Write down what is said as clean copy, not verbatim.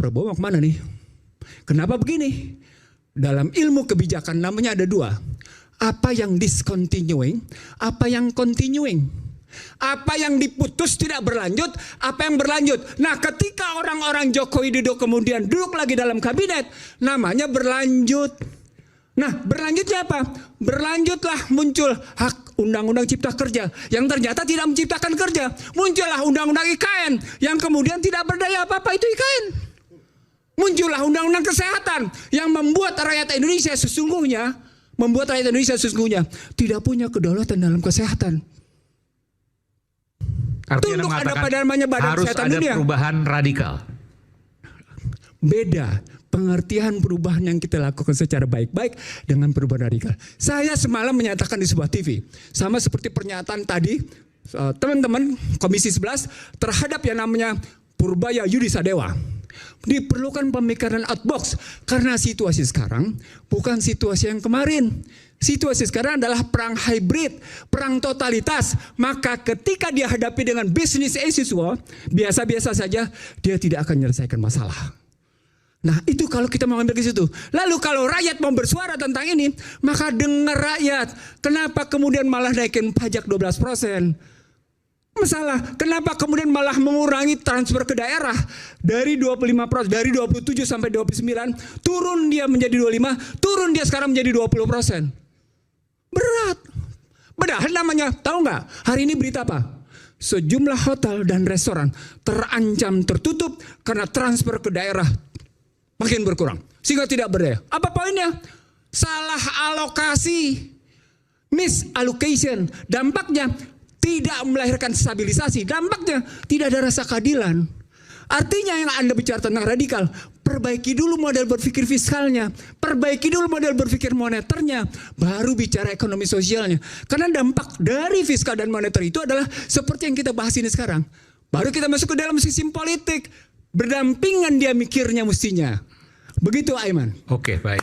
Prabowo mau kemana nih? Kenapa begini? Dalam ilmu kebijakan namanya ada dua. Apa yang discontinuing, apa yang continuing. Apa yang diputus tidak berlanjut, apa yang berlanjut. Nah, ketika orang-orang Joko Widodo kemudian duduk lagi dalam kabinet, namanya berlanjut. Nah, berlanjutnya apa? Berlanjutlah muncul hak undang-undang cipta kerja yang ternyata tidak menciptakan kerja. Muncullah undang-undang IKN yang kemudian tidak berdaya apa-apa, itu IKN. Muncullah undang-undang kesehatan yang membuat rakyat Indonesia sesungguhnya tidak punya kedaulatan dalam kesehatan. Artinya Tunduk ada pada namanya Badan harus Kesehatan ada Dunia. perubahan radikal. Beda pengertian perubahan yang kita lakukan secara baik-baik dengan perubahan radikal. Saya semalam menyatakan di sebuah TV, sama seperti pernyataan tadi teman-teman Komisi 11 terhadap yang namanya Purbaya Yudi Sadewa. Diperlukan pemikiran outbox karena situasi sekarang bukan situasi yang kemarin. Situasi sekarang adalah perang hybrid, perang totalitas. Maka ketika dia hadapi dengan business as usual, biasa-biasa saja, dia tidak akan menyelesaikan masalah. Nah, itu kalau kita mau ambil ke situ. Lalu kalau rakyat mau bersuara tentang ini, maka dengar rakyat. Kenapa kemudian malah naikin pajak 12%? Masalah, kenapa kemudian malah mengurangi transfer ke daerah dari 25%, dari 27 sampai 29, turun dia menjadi 25, turun dia sekarang menjadi 20%. Berat. Padahal namanya, tahu nggak? Hari ini berita apa? Sejumlah hotel dan restoran terancam tertutup karena transfer ke daerah makin berkurang, sehingga tidak berdaya. Apa poinnya? Salah alokasi, misallocation. Dampaknya tidak melahirkan stabilisasi, dampaknya tidak ada rasa keadilan. Artinya yang Anda bicara tentang radikal, perbaiki dulu model berpikir fiskalnya, perbaiki dulu model berpikir moneternya, baru bicara ekonomi sosialnya. Karena dampak dari fiskal dan moneter itu adalah seperti yang kita bahas ini sekarang. Baru kita masuk ke dalam sistem politik, berdampingan dia mikirnya mestinya. Begitu, Aiman. Oke, baik.